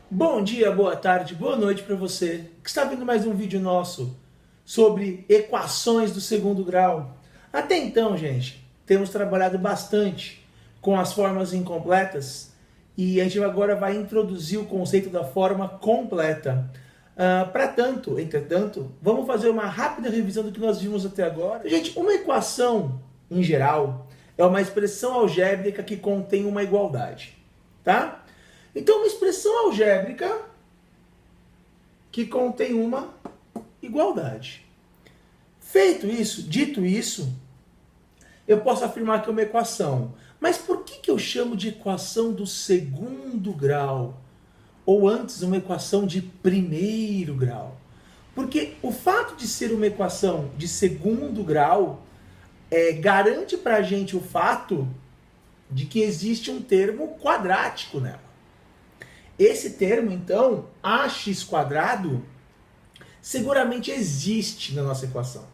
Bom dia, boa tarde, boa noite para você que está vendo mais um vídeo nosso sobre equações do segundo grau. Até então, gente, temos trabalhado bastante com as formas incompletas e a gente agora vai introduzir o conceito da forma completa. Entretanto, vamos fazer uma rápida revisão do que nós vimos até agora. Gente, uma equação, em geral, é uma expressão algébrica que contém uma igualdade, tá? Então, uma expressão algébrica que contém uma igualdade. Dito isso, eu posso afirmar que é uma equação. Mas por que eu chamo de equação do segundo grau? Ou antes, uma equação de primeiro grau? Porque o fato de ser uma equação de segundo grau garante para a gente o fato de que existe um termo quadrático nela. Esse termo, então, ax², seguramente existe na nossa equação.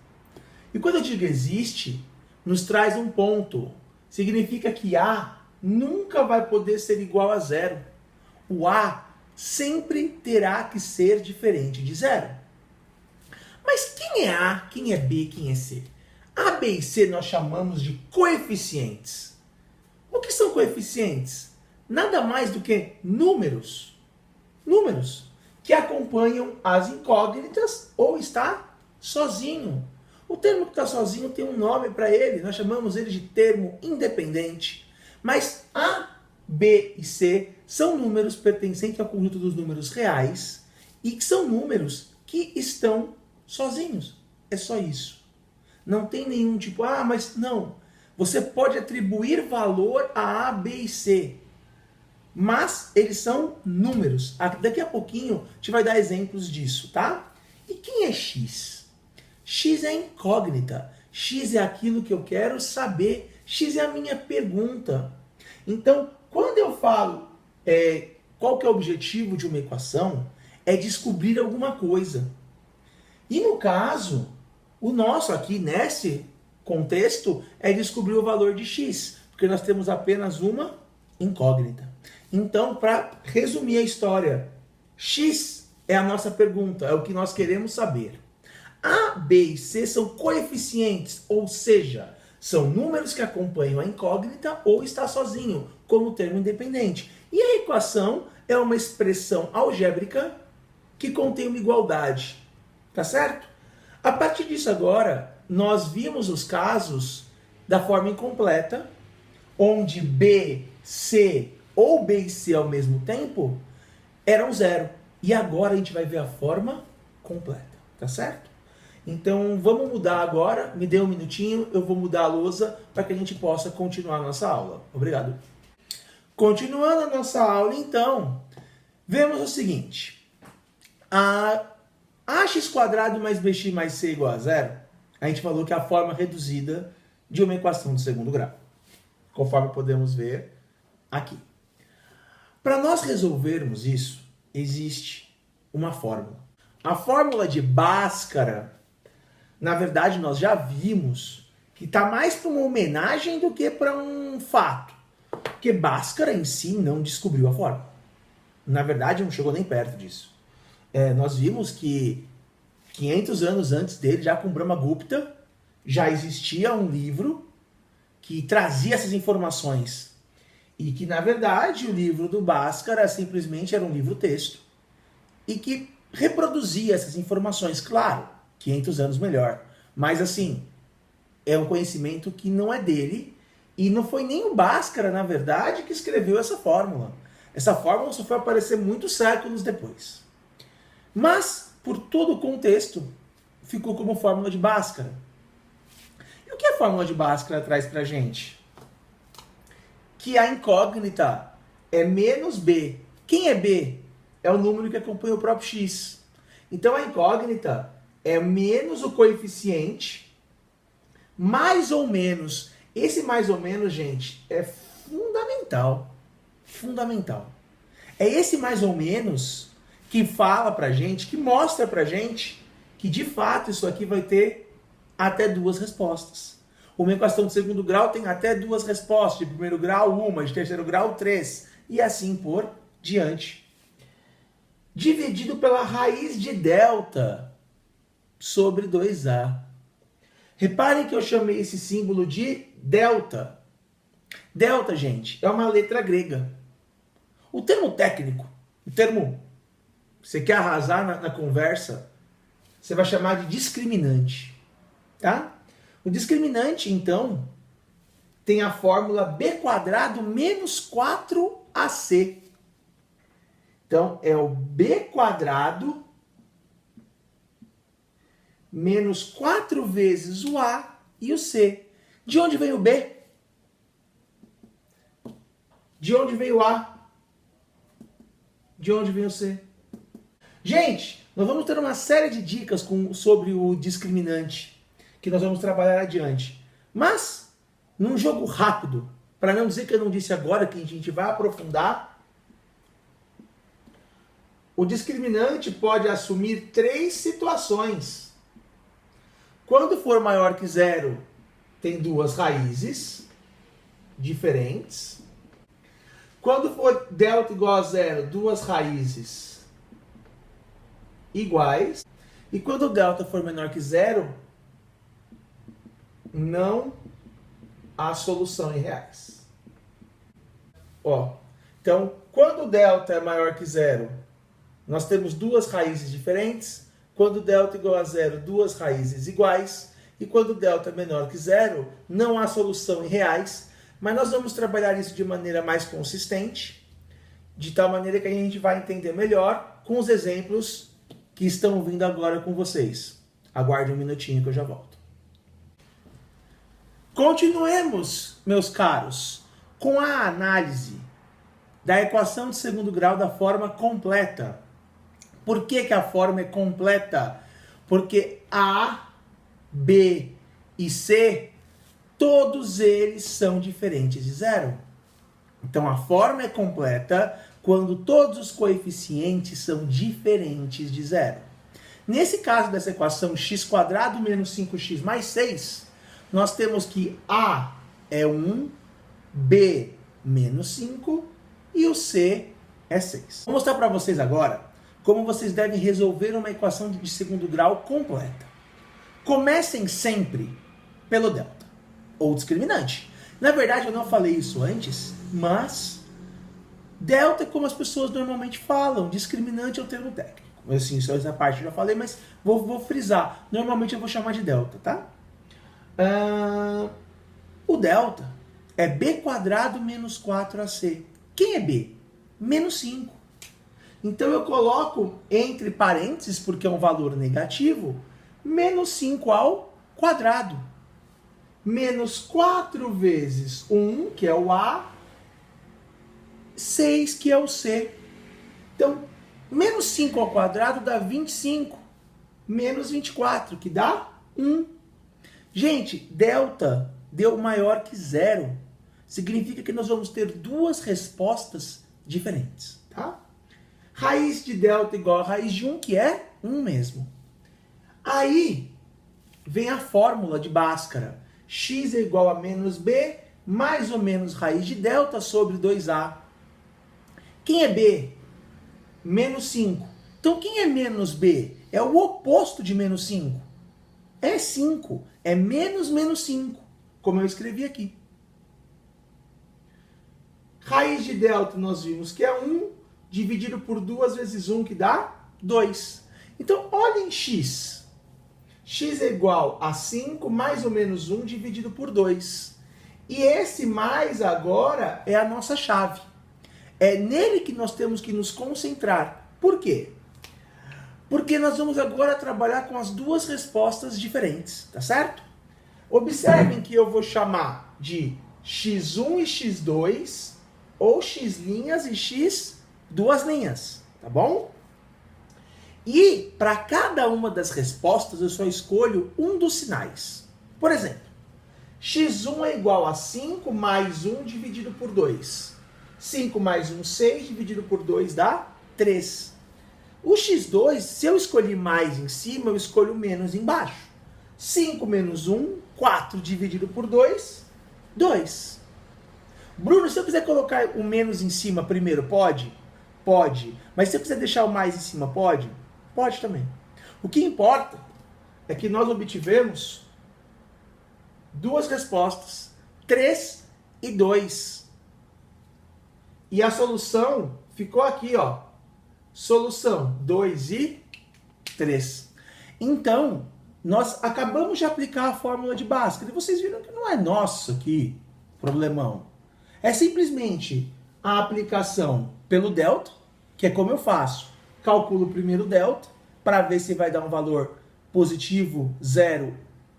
E quando eu digo existe, nos traz um ponto. Significa que A nunca vai poder ser igual a zero. O A sempre terá que ser diferente de zero. Mas quem é A, quem é B, quem é C? A, B e C nós chamamos de coeficientes. O que são coeficientes? Nada mais do que números que acompanham as incógnitas ou está sozinho. O termo que está sozinho tem um nome para ele, nós chamamos ele de termo independente. Mas A, B e C são números pertencentes ao conjunto dos números reais e que são números que estão sozinhos. É só isso. Não tem nenhum tipo, mas não. Você pode atribuir valor a A, B e C. Mas eles são números. Daqui a pouquinho a gente vai dar exemplos disso, tá? E quem é X? X é incógnita. X é aquilo que eu quero saber. X é a minha pergunta. Então, quando eu falo qual que é o objetivo de uma equação, é descobrir alguma coisa. E no caso, o nosso aqui, nesse contexto, é descobrir o valor de X. Porque nós temos apenas uma incógnita. Então, para resumir a história, X é a nossa pergunta, é o que nós queremos saber. A, B e C são coeficientes, ou seja, são números que acompanham a incógnita ou está sozinho, como termo independente. E a equação é uma expressão algébrica que contém uma igualdade, tá certo? A partir disso agora, nós vimos os casos da forma incompleta, onde B, C ou B e C ao mesmo tempo eram zero. E agora a gente vai ver a forma completa, tá certo? Então vamos mudar agora, me dê um minutinho, eu vou mudar a lousa para que a gente possa continuar a nossa aula. Obrigado. Continuando a nossa aula, então, vemos o seguinte. Ax² mais bx mais c igual a zero, a gente falou que é a forma reduzida de uma equação de segundo grau, conforme podemos ver aqui. Para nós resolvermos isso, existe uma fórmula. A fórmula de Bhaskara, na verdade, nós já vimos que está mais para uma homenagem do que para um fato. Porque Bhaskara em si não descobriu a fórmula. Na verdade, não chegou nem perto disso. Nós vimos que 500 anos antes dele, já com Brahmagupta, já existia um livro que trazia essas informações. E que, na verdade, o livro do Bhaskara simplesmente era um livro-texto e que reproduzia essas informações. Claro, 500 anos melhor. Mas, assim, é um conhecimento que não é dele e não foi nem o Bhaskara, na verdade, que escreveu essa fórmula. Essa fórmula só foi aparecer muitos séculos depois. Mas, por todo o contexto, ficou como fórmula de Bhaskara. E o que a fórmula de Bhaskara traz pra gente? Que a incógnita é menos B. Quem é B? É o número que acompanha o próprio X. Então a incógnita é menos o coeficiente, mais ou menos. Esse mais ou menos, gente, é fundamental. Fundamental. É esse mais ou menos que fala pra gente, que mostra pra gente que de fato isso aqui vai ter até duas respostas. Uma equação de segundo grau tem até duas respostas. De primeiro grau, uma. De terceiro grau, três. E assim por diante. dividido pela raiz de delta sobre 2A. Reparem que eu chamei esse símbolo de delta. Delta, gente, é uma letra grega. O termo técnico, o termo que você quer arrasar na conversa, você vai chamar de discriminante. Tá? O discriminante, então, tem a fórmula b² menos 4ac. Então, é o b² menos 4 vezes o a e o c. De onde vem o b? De onde veio o a? De onde vem o c? Gente, nós vamos ter uma série de dicas sobre o discriminante que nós vamos trabalhar adiante. Mas, num jogo rápido, para não dizer que eu não disse agora, que a gente vai aprofundar, o discriminante pode assumir 3 situações. Quando for maior que zero, tem 2 raízes diferentes. Quando for delta igual a zero, 2 raízes iguais. E quando o delta for menor que zero, não há solução em reais. Ó, então, quando o delta é maior que zero, nós temos 2 raízes diferentes. Quando o delta é igual a zero, 2 raízes iguais. E quando o delta é menor que zero, não há solução em reais. Mas nós vamos trabalhar isso de maneira mais consistente, de tal maneira que a gente vai entender melhor com os exemplos que estão vindo agora com vocês. Aguarde um minutinho que eu já volto. Continuemos, meus caros, com a análise da equação de segundo grau da forma completa. Por que a forma é completa? Porque A, B e C, todos eles são diferentes de zero. Então a forma é completa quando todos os coeficientes são diferentes de zero. Nesse caso dessa equação x² menos 5x mais 6, nós temos que A é 1, B menos 5 e o C é 6. Vou mostrar para vocês agora como vocês devem resolver uma equação de segundo grau completa. Comecem sempre pelo delta, ou discriminante. Na verdade, eu não falei isso antes, mas delta é como as pessoas normalmente falam, discriminante é o termo técnico. Assim, só essa parte eu já falei, mas vou frisar. Normalmente eu vou chamar de delta, tá? O delta é b² menos 4ac. Quem é b? Menos 5. Então eu coloco entre parênteses, porque é um valor negativo, menos 5 ao quadrado. Menos 4 vezes 1, que é o A, 6, que é o C. Então, menos 5 ao quadrado dá 25. Menos 24, que dá 1. Gente, delta deu maior que zero. Significa que nós vamos ter 2 respostas diferentes, tá? Raiz de delta igual a raiz de 1, que é 1 mesmo. Aí vem a fórmula de Bhaskara. X é igual a menos b, mais ou menos raiz de delta sobre 2a. Quem é b? Menos 5. Então quem é menos b? É o oposto de menos 5. É 5. É menos 5, como eu escrevi aqui. Raiz de delta nós vimos que é 1, dividido por 2 vezes 1, que dá 2. Então, olhem x. X é igual a 5 mais ou menos 1 dividido por 2. E esse mais agora é a nossa chave. É nele que nós temos que nos concentrar. Por quê? Porque nós vamos agora trabalhar com as 2 respostas diferentes, tá certo? Observem que eu vou chamar de x1 e x2, ou x' e x duas linhas, tá bom? E para cada uma das respostas eu só escolho um dos sinais. Por exemplo, x1 é igual a 5 mais 1 dividido por 2. 5 mais 1, 6 dividido por 2 dá 3. O x2, se eu escolher mais em cima, eu escolho menos embaixo. 5 menos 1, 4 dividido por 2, 2. Bruno, se eu quiser colocar o menos em cima primeiro, pode? Pode. Mas se eu quiser deixar o mais em cima, pode? Pode também. O que importa é que nós obtivemos duas respostas, 3 e 2. E a solução ficou aqui, ó. Solução 2 e 3. Então, nós acabamos de aplicar a fórmula de Bhaskara. E vocês viram que não é nosso aqui, problemão. É simplesmente a aplicação pelo delta, que é como eu faço. Calculo primeiro o delta, para ver se vai dar um valor positivo, zero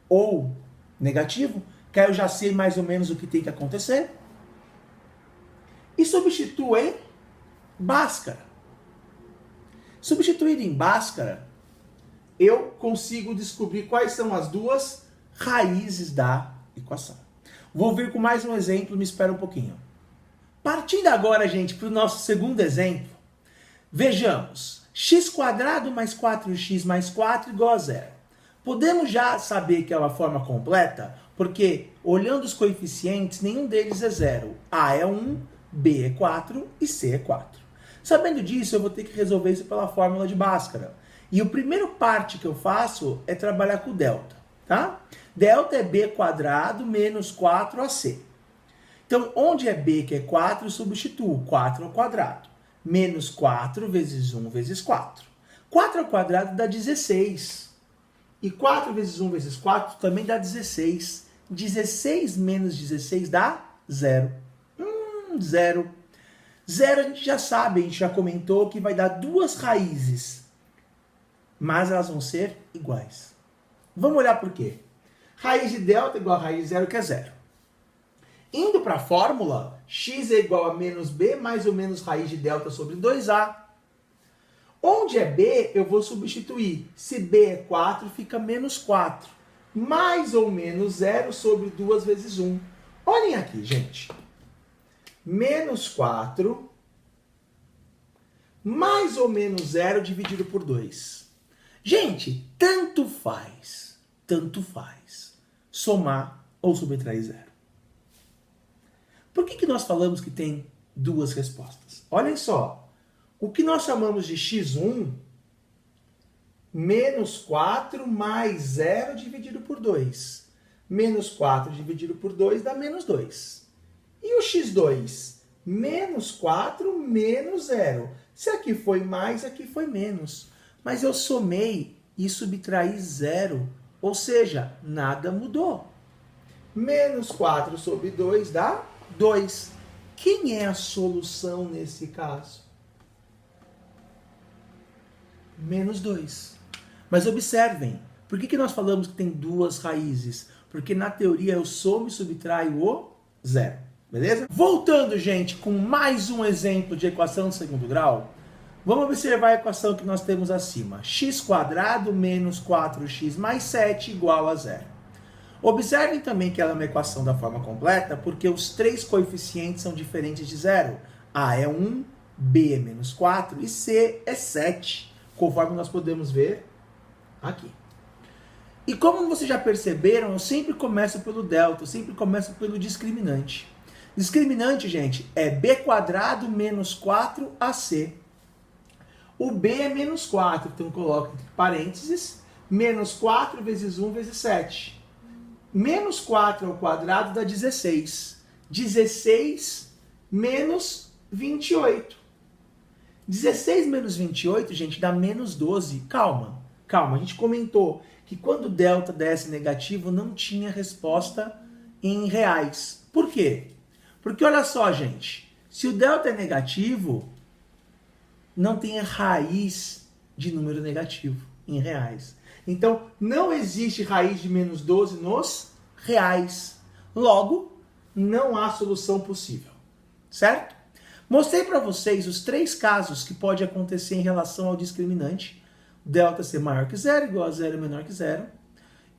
ou negativo, que aí eu já sei mais ou menos o que tem que acontecer. E substituo em Bhaskara. Substituído em Bhaskara, eu consigo descobrir quais são as duas raízes da equação. Vou vir com mais um exemplo, me espera um pouquinho. Partindo agora, gente, para o nosso segundo exemplo, vejamos, x² mais 4x mais 4 igual a zero. Podemos já saber que é uma forma completa, porque olhando os coeficientes, nenhum deles é zero. A é 1, B é 4 e C é 4. Sabendo disso, eu vou ter que resolver isso pela fórmula de Bhaskara. E o primeiro parte que eu faço é trabalhar com o delta, tá? Delta é b² menos 4ac. Então, onde é b, que é 4, eu substituo 4 ao quadrado. Menos 4 vezes 1 vezes 4. 4 ao quadrado dá 16. E 4 vezes 1 vezes 4 também dá 16. 16 menos 16 dá 0. 0. 0 a gente já sabe, a gente já comentou que vai dar duas raízes. Mas elas vão ser iguais. Vamos olhar por quê? Raiz de delta é igual a raiz de zero, que é 0. Indo para a fórmula, x é igual a menos b mais ou menos raiz de delta sobre 2a. Onde é b, eu vou substituir. Se b é 4, fica menos 4. Mais ou menos 0 sobre 2 vezes 1. Olhem aqui, gente. Menos 4 mais ou menos 0 dividido por 2. Gente, tanto faz somar ou subtrair 0. Por que nós falamos que tem duas respostas? Olhem só, o que nós chamamos de x1, menos 4 mais 0 dividido por 2. Menos 4 dividido por 2 dá menos 2. E o x2? Menos 4 menos 0. Se aqui foi mais, aqui foi menos. Mas eu somei e subtraí 0. Ou seja, nada mudou. Menos 4 sobre 2 dá 2. Quem é a solução nesse caso? Menos 2. Mas observem, por que nós falamos que tem duas raízes? Porque na teoria eu somo e subtraio o 0. Beleza? Voltando, gente, com mais um exemplo de equação de segundo grau, vamos observar a equação que nós temos acima. x² menos 4x mais 7 igual a 0. Observem também que ela é uma equação da forma completa, porque os três coeficientes são diferentes de 0. A é 1, B é menos 4 e C é 7, conforme nós podemos ver aqui. E como vocês já perceberam, eu sempre começo pelo delta, eu sempre começo pelo discriminante. Discriminante, gente, é b² menos 4ac. O b é menos 4, então coloco entre parênteses, menos 4 vezes 1 vezes 7. Menos 4 ao quadrado dá 16. 16 menos 28. 16 menos 28, gente, dá menos 12. Calma, a gente comentou que quando delta desse negativo não tinha resposta em reais. Por quê? Porque olha só, gente, se o delta é negativo, não tem raiz de número negativo em reais. Então, não existe raiz de menos 12 nos reais. Logo, não há solução possível. Certo? Mostrei para vocês os três casos que pode acontecer em relação ao discriminante. Delta ser maior que 0, igual a 0 menor que 0.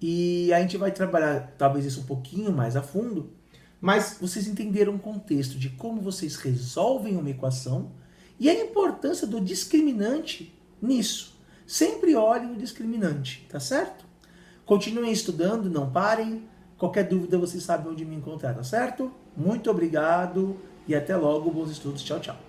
E a gente vai trabalhar talvez isso um pouquinho mais a fundo. Mas vocês entenderam o contexto de como vocês resolvem uma equação e a importância do discriminante nisso. Sempre olhem o discriminante, tá certo? Continuem estudando, não parem. Qualquer dúvida vocês sabem onde me encontrar, tá certo? Muito obrigado e até logo. Bons estudos. Tchau, tchau.